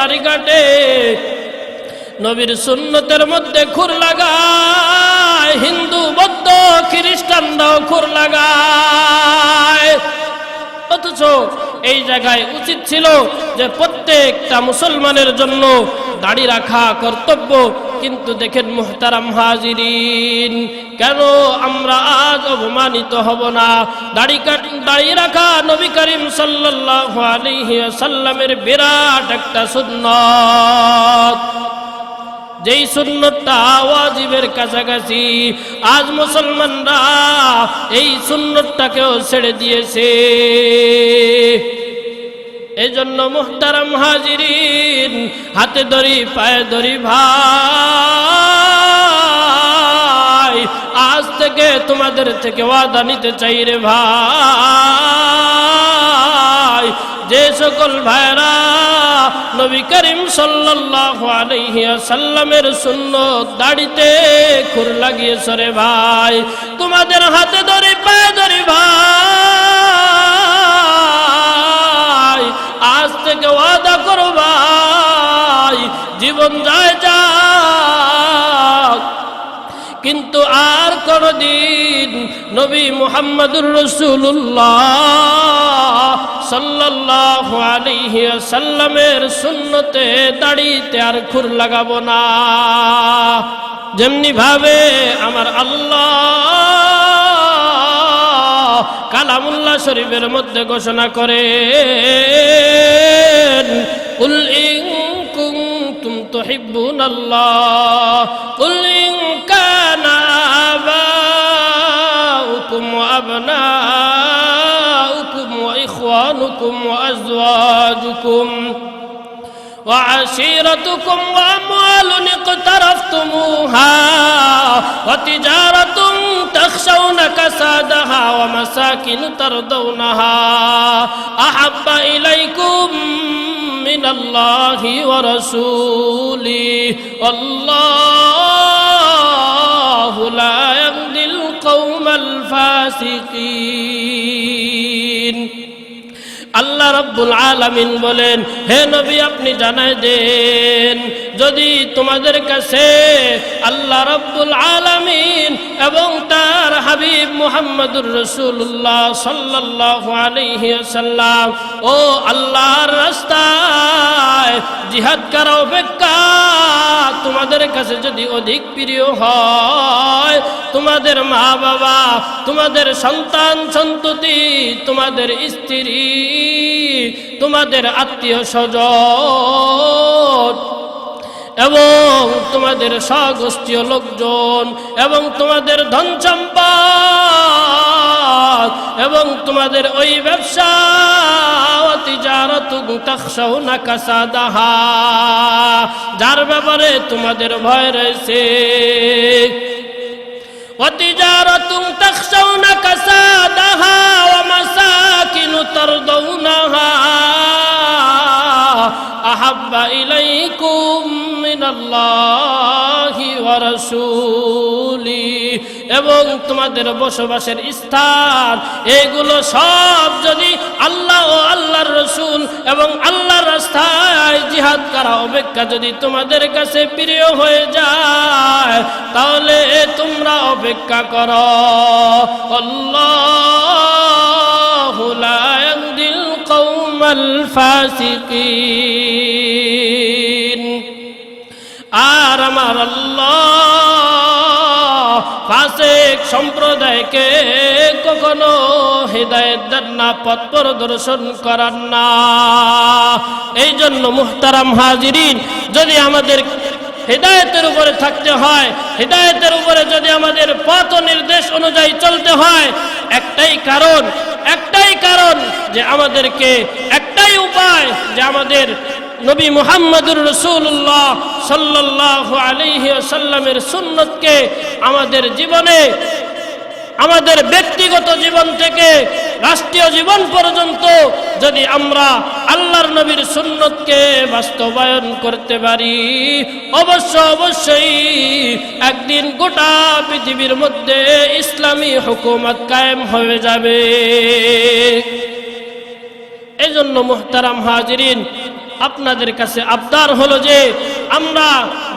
দাড়ি কাটে, নবীর সুন্নতের মধ্যে খুর লাগায়, হিন্দু বৌদ্ধ খ্রিস্টানরাও খুর লাগায়। অথচ এই জায়গায় উচিত ছিল যে প্রত্যেকটা মুসলমানের জন্য দাড়ি রাখা কর্তব্য। কিন্তু দেখেন মুহতারাম হাজিরিন, কেন আমরা আজ অপমানিত হব না? দাড়ি রাখা নবী করিম সাল্লাল্লাহু আলাইহি ওয়াসাল্লামের বিরাট একটা সুন্নাত, যেই সুন্নতটা ওয়াজিবের কাছাকাছি। আজ মুসলমানরা এই সুন্নতটাকেও ছেড়ে দিয়েছে। এই জন্য মুহতারাম হাজিরিন, হাতে ধরি পায়ে ধরি ভাই, আজ থেকে তোমাদের থেকে ওয়াদা নিতে চাই রে ভাই, যে সকল ভাইরা নবী করিম সাল্লাল্লাহু আলাইহি ওয়াসাল্লামের সুন্নত দাড়িতে খুর লাগিয়েছ রে ভাই, তোমাদের হাতে ধরি পায়ে ধরি ভাই, আজ থেকে ওয়াদা করো ভাই, জীবন যায় যাক, কিন্তু আর কোনদিন নবী মুহাম্মদুর রাসূলুল্লাহ সাল্লাল্লাহু আলাইহি ওয়াসাল্লামের সুন্নতে দাড়িতে আর খুর লাগাবো না। যেমনি ভাবে আমার আল্লাহ কালামুল্লাহ শরীফের মধ্যে ঘোষণা করেন, কুল ইন কুনতুম তুহিব্বুনাল্লাহ, কুল ইন কানা আবাউকুম ওয়া আবনাউকুম ওয়া ইখওয়ানুকুম ওয়া আজওয়াজুকুম وعشيرتكم وأموال اقترفتموها وتجارة تخشون كسادها ومساكن ترضونها أحب إليكم من الله ورسوله والله لا يهدي القوم الفاسقين। আল্লাহ রাব্বুল আলামিন বলেন, হে নবী আপনি জানায় দেন, যদি তোমাদের কাছে আল্লাহ রাব্বুল আলামিন এবং তার হাবিব মুহাম্মদুর রাসূলুল্লাহ সাল্লাল্লাহু আলাইহি ওয়াসাল্লাম ও আল্লাহর রাস্তায় জিহাদ করা অপেক্ষা তোমাদের কাছে যদি অধিক প্রিয় হয়, তোমাদের মা বাবা, তোমাদের সন্তান সন্ততি, তোমাদের স্ত্রী, তোমাদের আত্মীয় স্বজন এবং তোমাদের স্বগোষ্ঠীয় লোকজন এবং তোমাদের ধন সম্পদ এবং তোমাদের ওই ব্যবসা, তিজারাতুন তাখশাউনা কাসাদাহা, যার ব্যাপারে তোমাদের ভয় রয়েছে, ওয়াতিজারাতুন তাখশাউনা কাসাদাহা ওয়া মাসাকিনু তারদাউনাহা আহাব্বা ইলাইকুম মিনাল্লাহি ওয়া রাসূলিহি, এবং তোমাদের বসবাসের স্থান, এগুলো সব যদি আল্লাহ ও আল্লাহর রাসূল এবং আল্লাহর রাস্তায় জিহাদ করা অপেক্ষা যদি তোমাদের কাছে প্রিয় হয়ে যায়, তাহলে তোমরা অপেক্ষা করো। আল্লাহু লা ইয়াহদিল কওমাল ফাসিকিন। আর আমার আল্লাহ ফাসিক সম্প্রদায়কে কখনো হিদায়াত দেন না, পথ প্রদর্শন করান না। এই জন্য মুহতারাম হাজিরিন, যদি আমাদের হিদায়াতের উপরে থাকতে হয়, হিদায়াতের উপরে যদি আমাদের পথ নির্দেশ অনুযায়ী চলতে হয়, একটাই কারণ যে আমাদেরকে, একটাই উপায় যে আমাদের নবী মুহাম্মদুর রাসূলুল্লাহ সাল্লাল্লাহু আলাইহি ওয়াসাল্লামের সুন্নতকে আমাদের জীবনে, আমাদের ব্যক্তিগত জীবন থেকে রাষ্ট্রীয় জীবন পর্যন্ত যদি আমরা আল্লাহর নবীর সুন্নতকে বাস্তবায়ন করতে পারি, অবশ্যই একদিন গোটা পৃথিবীর মধ্যে ইসলামী হুকুমত কায়েম হয়ে যাবে। এই জন্য মুহতারাম হাজিরিন, আপনাদের কাছে আবদার হলো যে আমরা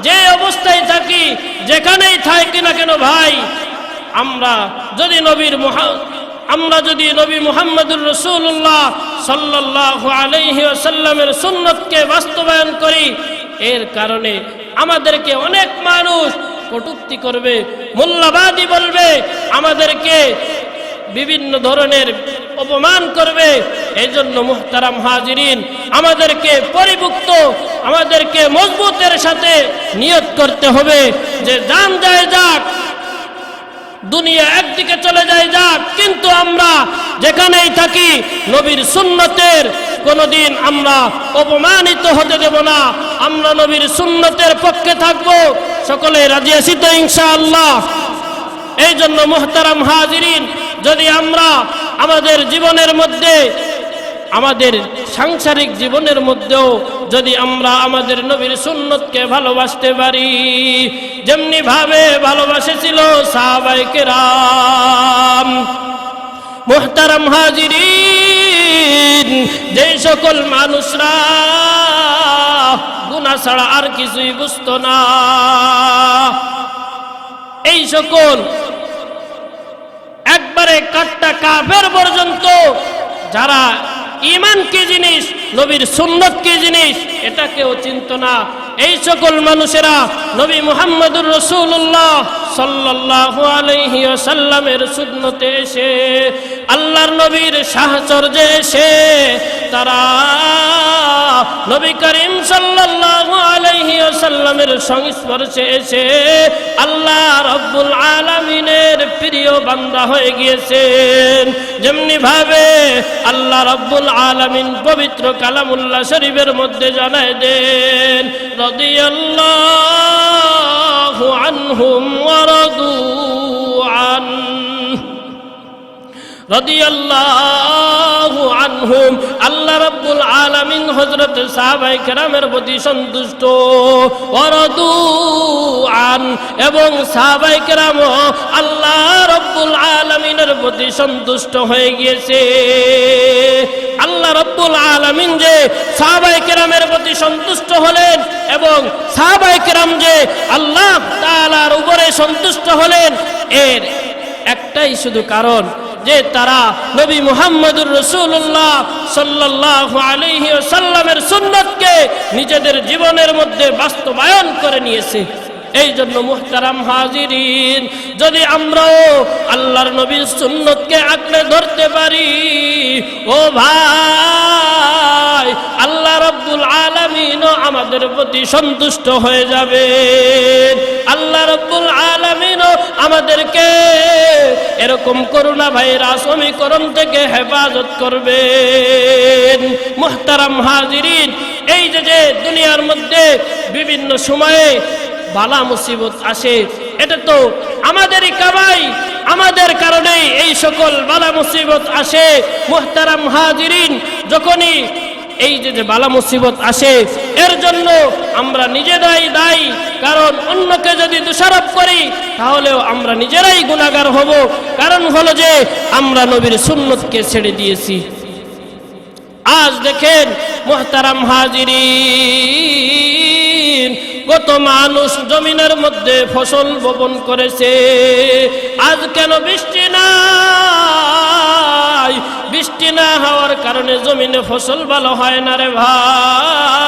যে অবস্থায় থাকি, যেখানেই থাকি না কেন ভাই, আমরা যদি নবী মুহাম্মদুর রাসূলুল্লাহ সাল্লাল্লাহু আলাইহি ওয়াসাল্লামের সুন্নতকে বাস্তবায়ন করি, এর কারণে আমাদেরকে অনেক মানুষ কটূক্তি করবে, মূল্যবাদী বলবে, আমাদেরকে বিভিন্ন ধরনের অপমান করবে। এই জন্য মুহতারাম হাজিরিন, আমাদেরকে পরিপুক্ত, আমাদেরকে মজবুতের সাথে নিয়ত করতে হবে যে জান যায় যাক, দুনিয়া একদিকে চলে যায় যাক, কিন্তু আমরা যেখানেই থাকি নবীর সুন্নতের কোনোদিন আমরা অপমানিত হতে দেব না। আমরা নবীর সুন্নতের পক্ষে থাকব। সকলে রাজি আছি তো ইনশাআল্লাহ? এই জন্য মুহতারাম হাজিরিন, যদি আমরা আমাদের জীবনের মধ্যে, আমাদের সাংসারিক জীবনের মধ্যেও যদি আমরা আমাদের নবীর সুন্নতকে ভালোবাসতে পারি, যেমনি ভাবে ভালোবাসেছিল সাহাবায়ে কেরাম, মুহতারাম হাজিরিন, যেই সকল মানুষরা গুনাহ ছাড়া আর কিছুই বুঝতো না, এই সকল একবারে কাট্টা কাফের পর্যন্ত যারা ঈমান কি জিনিস, নবীর সুন্নত কি জিনিস, এটা কেউ চিনত না, এই সকল মানুষেরা নবী মুহাম্মদুর রাসূলুল্লাহ সাল্লাল্লাহু আলাইহি ওয়াসাল্লামের সুন্নতে এসে, আল্লাহর নবীর সাহচর্যে এসে, তারা নবী করিম সাল্লাল্লাহু আলাইহি ওয়াসাল্লামের সংস্পর্শে এসে আল্লাহ রাব্বুল আলামিনের প্রিয় বান্দা হয়ে গিয়েছেন। যেমনি ভাবে আল্লাহ রাব্বুল আলামিন পবিত্র কালামুল্লাহ শরীফের মধ্যে জানায় দেন, রাদিয়াল্লাহু আনহুম ওয়া রাদু আন, রাদিয়াল্লাহু আনহুম, আল্লাহ রাব্বুল আলামিন হযরত সাহাবায়ে কেরামের প্রতি সন্তুষ্ট, ওয়া রাদু আন, এবং সাহাবায়ে কেরাম আল্লাহ রাব্বুল আলামিনের প্রতি সন্তুষ্ট হয়ে গিয়েছে। আল্লাহ রাব্বুল আলামিন যে সাহাবায়ে কেরামের প্রতি সন্তুষ্ট হলেন এবং সাহাবায়ে কেরাম যে আল্লাহ তাআলার উপরে সন্তুষ্ট হলেন, এর একটাই শুধু কারণ যে তারা নবী মুহাম্মদুর রাসূলুল্লাহ সাল্লাল্লাহু আলাইহি ওয়াসাল্লামের সুন্নতকে নিজেদের জীবনের মধ্যে বাস্তবায়ন করে নিয়েছে। এই জন্য মুহতারাম হাজিরিন, যদি আমরাও আল্লাহর নবীর সুন্নতকে আঁকড়ে ধরতে পারি, ও ভাই, আল্লাহ রাব্বুল আলামিনও আমাদের প্রতি সন্তুষ্ট হয়ে যাবেন। আল্লাহ রাব্বুল আলামিনও আমাদেরকে এরকম করোনা ভাইরাস ওমিক্রন থেকে হেফাজত করবেন। মুহতারাম হাজিরিন, এই যে দুনিয়ার মধ্যে বিভিন্ন সময়ে বালা মুসিবত আসে, এটা তো আমাদেরই কামাই, আমাদের কারণেই এই সকল বালা মুসিবত আসে। মুহতারাম হাজিরিন, যখনই এই যে বালা মুসিবত আসে, এর জন্য আমরা নিজেরাই দায়ী, কারণ অন্যকে যদি দোষারোপ করি তাহলেও আমরা নিজেরাই গুনাহগার হব। কারণ হলো যে আমরা নবীর সুন্নতকে ছেড়ে দিয়েছি। আজ দেখেন মুহতারাম হাজিরিন, কত মানুষ জমিনের মধ্যে ফসল বপন করেছে, আজ কেন বৃষ্টি নাই? বৃষ্টি না হওয়ার কারণে জমিনে ফসল ভালো হয় না রে ভাই।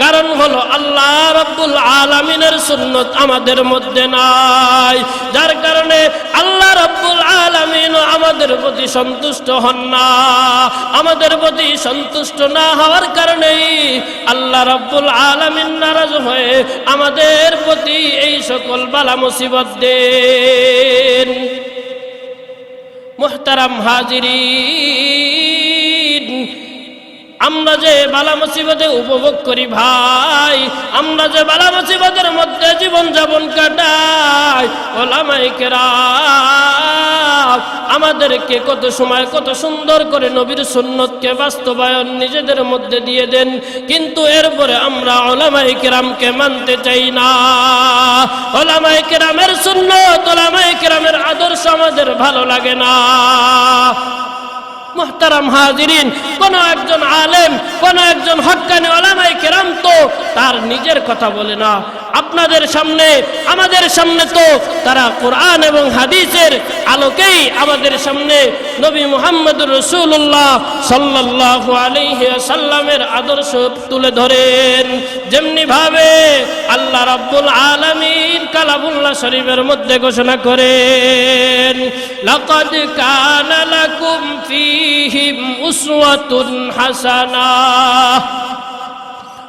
কারণ হলো আল্লাহ রাব্বুল আলামিনের সুন্নত আমাদের মধ্যে নাই, যার কারণে আল্লাহ রাব্বুল আলামিন আমাদের প্রতি সন্তুষ্ট হন না। আমাদের প্রতি সন্তুষ্ট না হওয়ার কারণেই আল্লাহ রাব্বুল আলামিন নারাজ হয়ে আমাদের প্রতি এই সকল বালা মুসিবত দেন। মুহতারাম হাজিরিন, আমরা যে বালা মুসিবতে উপভোগ করি ভাই, আমরা যে বালা মুসিবতের মধ্যে জীবন যাপন কাটাই, ওলামায়ে কেরাম আমাদেরকে কত সময় কত সুন্দর করে নবীর সুন্নতকে বাস্তবায়ন নিজেদের মধ্যে দিয়ে দেন, কিন্তু এরপরে আমরা ওলামায়ে কেরামকে মানতে চাই না। ওলামায়ে কেরামের সুন্নত, ওলামায়ে কেরামের আদর্শ আমাদের ভালো লাগে না। মুহতারাম হাজিরিন, কোন একজন আলেম, কোন একজন হক্কানি উলামায়ে কেরাম তো তার নিজের কথা বলে না, আপনাদের সামনে আমাদের সামনে তো তারা কোরআন এবং হাদিসের আলোকেই আমাদের সামনে নবী মুহাম্মদুর রাসূলুল্লাহ সাল্লাল্লাহু আলাইহি ওয়াসাল্লামের আদর্শ তুলে ধরেন। যেমনি ভাবে আল্লাহ রাব্বুল আলামিন কালামুল্লাহ শরীফের মধ্যে ঘোষণা করেন, লাকাদ কানা লাকুম ফীহিম উসওয়াতুন হাসানাহ।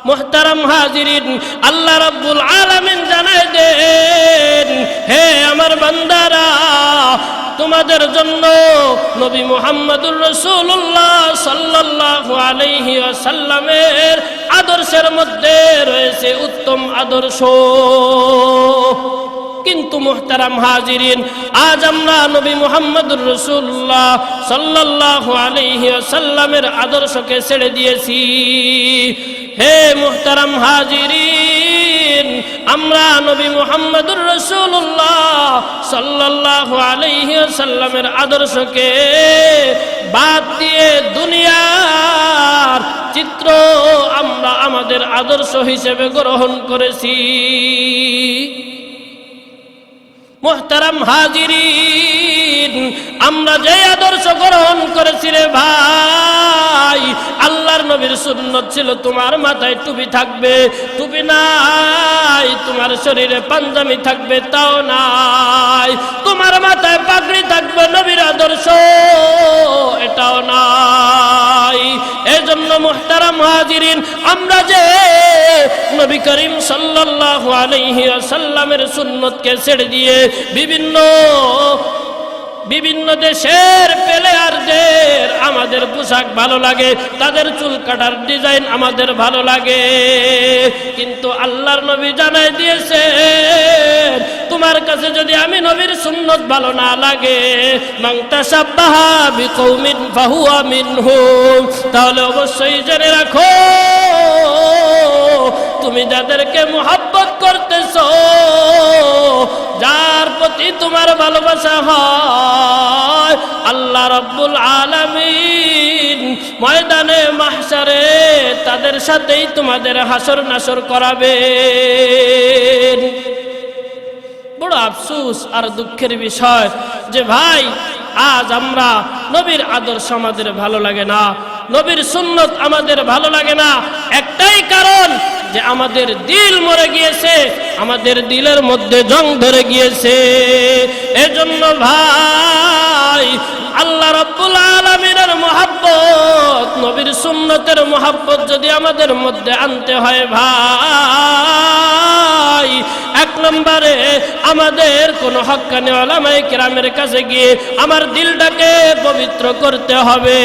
মুহতারাম হাজিরিন, আল্লাহ রাব্বুল আলামিন জানায় দেন, হে আমার বান্দারা, তোমাদের জন্য নবী মুহাম্মদুর রাসূলুল্লাহ সাল্লাল্লাহু আলাইহি ওয়াসাল্লামের আদর্শের মধ্যে রয়েছে উত্তম আদর্শ। কিন্তু মুহতারাম হাজিরিন, আজ আমরা নবী মুহাম্মদুর রাসূলুল্লাহ সাল্লাল্লাহু আলাইহি ওয়াসাল্লামের আদর্শকে ছেড়ে দিয়েছি। হে মুহতারাম হাজিরিন, আমরা নবী মুহাম্মদুর রাসূলুল্লাহ সাল্লাল্লাহু আলাইহি ওয়াসাল্লামের আদর্শকে বাদ দিয়ে দুনিয়ার চিত্র আমরা আমাদের আদর্শ হিসেবে গ্রহণ করেছি। মুহতারাম হাজিরিন, আমরা যে আদর্শ গ্রহণ করেছি রে ভাই, আল্লাহর নবীর সুন্নত ছিল তোমার মাথায় টুপি থাকবে, টুপি নাই, তোমার শরীরে পাঞ্জাবি থাকবে তাও নাই, তোমার মাথায় পাগড়ি থাকবে, নবীর আদর্শ এটাও নাই। এজন্য মুহতারাম হাজিরিন, আমরা যে নবী করিম সাল্লাল্লাহু আলাইহি ওয়াসাল্লামের সুন্নতকে ছেড়ে দিয়ে বিভিন্ন দেশের প্লেয়ারদের আমাদের পোশাক ভালো লাগে, তাদের চুল কাটার ডিজাইন আমাদের ভালো লাগে, কিন্তু আল্লাহর নবী জানাই দিয়েছে, তোমার কাছে যদি আমি নবীর সুন্নত ভালো না লাগে, মান তাশাব্বাহা বিকৌমিন ফাহুয়া মিনহুম, তাহলে অবশ্যই জেনে রাখো, তুমি যাদেরকে মুহাব্বত করতেছো, যার প্রতি তোমার ভালোবাসা হয়, আল্লাহ রাব্বুল আলামিন ময়দানে মাহশারে তাদের সাথেই তোমাদের হাসর নাসর করাবেন। বড় আফসোস আর দুঃখের বিষয় যে ভাই, আজ আমরা নবীর আদর্শ আমাদের ভালো লাগে না, নবীর সুন্নত আমাদের ভালো লাগে না, একটাই কারণ যে আমাদের দিল মরে গিয়েছে, আমাদের দিলের মধ্যে জং ধরে গিয়েছে। এজন্য ভাই, আল্লাহ রাব্বুল আলামিনের মুহাব্বত, নবীর সুন্নতের মুহাব্বত যদি আমাদের মধ্যে আনতে হয় ভাই, এক নম্বরে আমাদের কোন হক্কানি উলামায়ে কেরামের কাছে গিয়ে আমার দিলটাকে পবিত্র করতে হবে।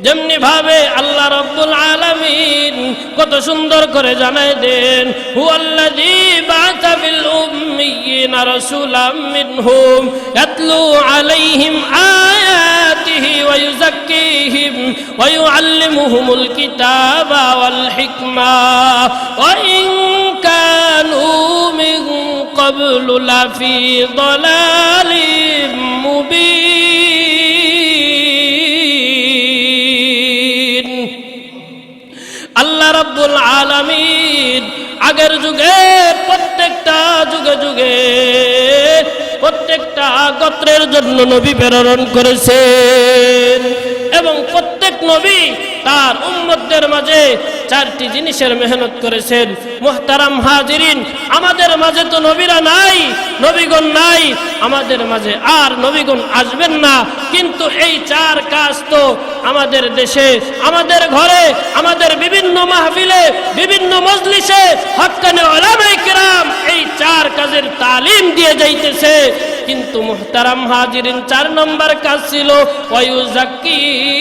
যেমনি ভাবে আল্লাহ রাব্বুল আলামিন কত সুন্দর করে জানায় দেন, হুয়াল্লাযী বা'আসা ফিল উম্মিয়িনা রাসূলাম মিনহুম ইয়াতলু আলাইহিম আয়াতিহি ওয়া ইউযাক্কিহিম ওয়া ইউআল্লিমুহুমুল কিতাবা ওয়াল হিকমা ওয়া ইন কানু মিন ক্বাবলু লাফি যালালিম মুবিন। আল্লাহ রাব্বুল আলামিন আগের যুগে প্রত্যেকটা যুগে প্রত্যেকটা গোত্রের জন্য নবী প্রেরণ করেছেন, এবং প্রত্যেক নবী তার উম্মতদের মাঝে চারটি জিনিসের মেহনত করেছেন। মুহতারাম হাজিরিন, আমাদের মাঝে তো নবীরা নাই, নবীগণ নাই, আমাদের মাঝে আর নবীগণ আসবেন না, কিন্তু এই চার কাজ তো আমাদের দেশে, আমাদের ঘরে, আমাদের বিভিন্ন মাহফিলে, বিভিন্ন মজলিসে হক্কানি উলামায়ে কেরাম এই চার কাজের তালিম দিয়ে যাইতেছে। কিন্তু মুহতারাম হাজিরিন, 4 নম্বর কাজ ছিল ওয়ায়ুযাক্কিহিম,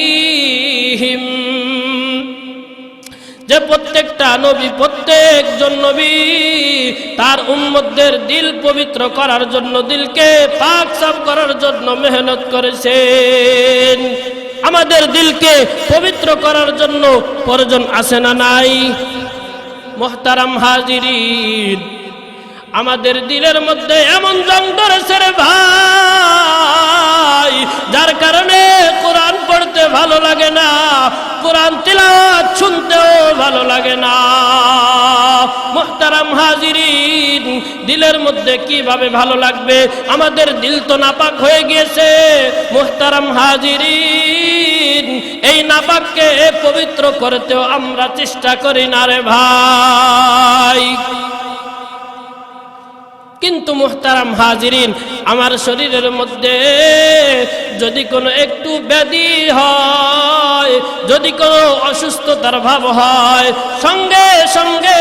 যে প্রত্যেকটা নবী, প্রত্যেকজন নবী তার উম্মতদের দিল পবিত্র করার জন্য, দিলকে পাক সাফ করার জন্য মেহনত করেছেন। আমাদের দিলকে পবিত্র করার জন্য প্রয়োজন আছে না নাই? মুহতারাম হাজিরিন, আমাদের দিলের মধ্যে এমন জং ধরেছে রে ভাই, যার করতে ভালো লাগে না, কোরআন তিলাওয়াত শুনতেও ভালো লাগে না। মুহতারাম হাজিরিন, দিলের মধ্যে কিভাবে ভালো লাগবে? আমাদের দিল তো নাপাক হয়ে গিয়েছে। মুহতারাম হাজিরিন, এই নাপাককে পবিত্র করতেও আমরা চেষ্টা করি না রে ভাই। কিন্তু মুহতারাম হাজিরিন, আমার শরীরের মধ্যে যদি কোনো একটু ব্যাধি হয়, যদি কোনো অসুস্থতার ভাব হয়, সঙ্গে সঙ্গে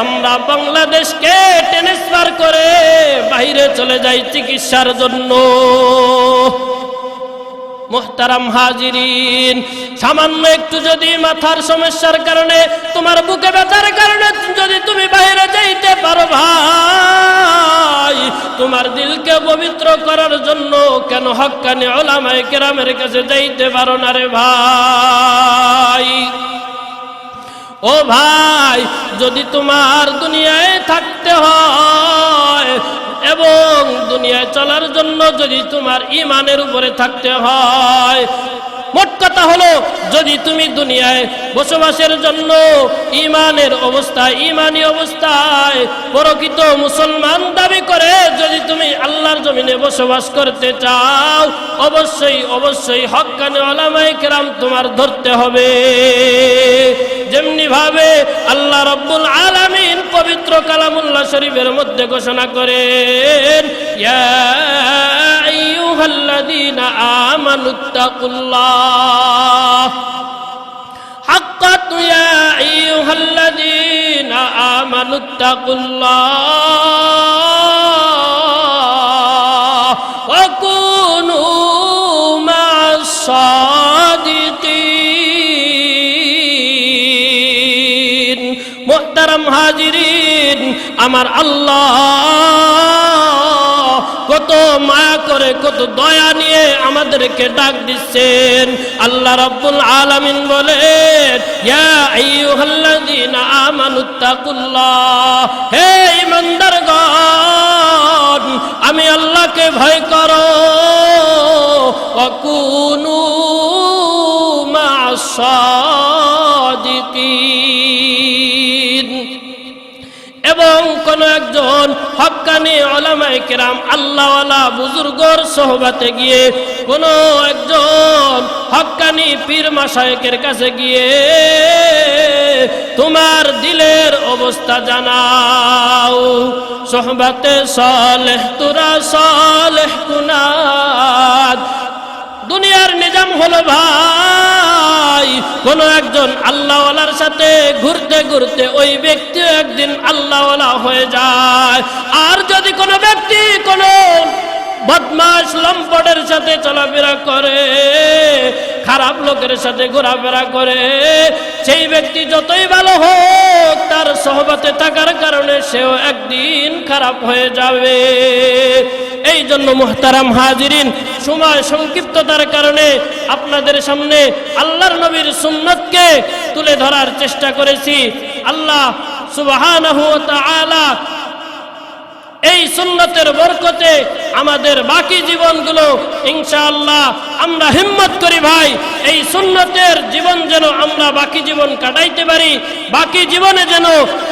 আমরা বাংলাদেশকে ট্রান্সফার করে বাইরে চলে যাই চিকিৎসার জন্য। মুহতারাম হাজিরিন, সামান্য একটু যদি মাথার সমস্যার কারণে, তোমার বুকে ব্যথার কারণে যদি তুমি বাইরে যাইতে পারো ভাই, তোমার দিলকে পবিত্র করার জন্য কেন হক্কানি উলামায়ে কেরামের কাছে যাইতে পারো না রে ভাই? ও ভাই, যদি তোমার দুনিয়ায় থাকতে হয় এবং দুনিয়ায় চলার জন্য যদি তোমার ঈমানের উপরে থাকতে হয়, মোট কথা হলো, যদি তুমি দুনিয়ায় বসবাসের জন্য ঈমানের অবস্থায়, ঈমানি অবস্থায় প্রকৃত মুসলমান দাবি করে যদি তুমি আল্লাহর জমিনে বসবাস করতে চাও, অবশ্যই অবশ্যই হক্কানি উলামায়ে কেরাম তোমার ধরতে হবে। যেমনি ভাবে আল্লাহ রাব্বুল আলামিন পবিত্র কালামুল্লাহ শরীফের মধ্যে ঘোষণা করেন, ইয়া আইয়ুহাল্লাযীনা আমানুত্তাকুল্লাহ হাক্কা ইয়া আইয়ুহাল্লাযীনা আমানুত্তাকুল্লাহ ওয়া কুনু মা'আস সাদিকিন। মুহতারাম হাজিরিন, আমার আল্লাহ কত মায়া করে, কত দয়া নিয়ে আমাদেরকে ডাক দিচ্ছেন। আল্লাহ রাব্বুল আলামিন বলেন, ইয়া আইয়ুহাল্লাযীনা আমানুত্তাকুল্লাহ, হে ঈমানদারগণ, আমি আল্লাহকে ভয় করো, ওয়া কুনু মা'আস সাদিকিন। এবং কোন একজন হক্কানি উলামায়ে কেরাম আল্লাহওয়ালা বুজুর্গর সোহবতে গিয়ে, কোন একজন হক্কানি পীর মাশায়েখের কাছে গিয়ে তোমার দিলের অবস্থা জানাও। সোহবতে সালেহ তুরা সালেহ কুনাদ। দুনিয়ার নিজাম হলো ভাই, কোন একজন আল্লাহওয়ালার সাথে ঘুরতে ঘুরতে ওই ব্যক্তি একদিন আল্লাহওয়ালা হয়ে যায়। আর যদি কোনো ব্যক্তি কোন বদমাশ লম্পটের সাথে চলাফেরা করে, খারাপ লোকের সাথে ঘোরাফেরা করে, সেই ব্যক্তি যতই ভালো হোক, তার সোহবতে থাকার কারণে সেও একদিন খারাপ হয়ে যাবে। এই জন্য মুহতারাম হাজিরিন, সময় সংক্ষিপ্ততার কারণে আপনাদের সামনে আল্লাহর নবীর সুন্নতকে তুলে ধরার চেষ্টা করেছি। আল্লাহ সুবহানাহু ওয়া তাআলা এই সুন্নতের বরকতে আমাদের বাকি জীবনগুলো ইনশাআল্লাহ আমরা হিম্মত করি ভাই, এই সুন্নতের জীবন যেন আমরা বাকি জীবন কাটাইতে পারি, বাকি জীবনে যেন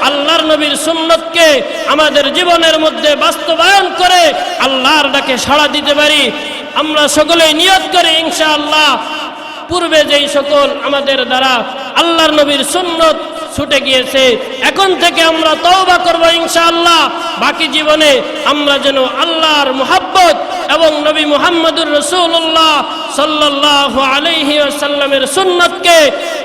আল্লাহর নবীর সুন্নতকে আমাদের জীবনের মধ্যে বাস্তবায়ন করে আল্লাহর ডাকে সাড়া দিতে পারি। আমরা সকলেই নিয়ত করি ইনশাআল্লাহ, পূর্বে যেই সকল আমাদের দ্বারা আল্লাহর নবীর সুন্নত ছুটে গিয়েছে, এখন থেকে আমরা তওবা করব ইনশাআল্লাহ। বাকি জীবনে আমরা যেন আল্লাহর মুহাব্বত এবং নবী মুহাম্মদুর রাসূলুল্লাহ সাল্লাল্লাহু আলাইহি ওয়াসাল্লামের সুন্নতকে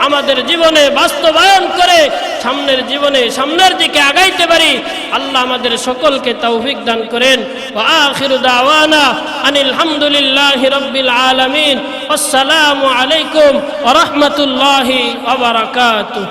আমাদের জীবনে বাস্তবায়ন করে সামনের জীবনে সামনের দিকে আগাইতে পারি। আল্লাহ আমাদের সকলকে তৌফিক দান করেন। ওয়া আখিরু দাওয়ানা আনিল হামদুলিল্লাহি রাব্বিল আলামিন। আসসালামু আলাইকুম ওয়া রাহমাতুল্লাহি ওয়া বারাকাতুহু।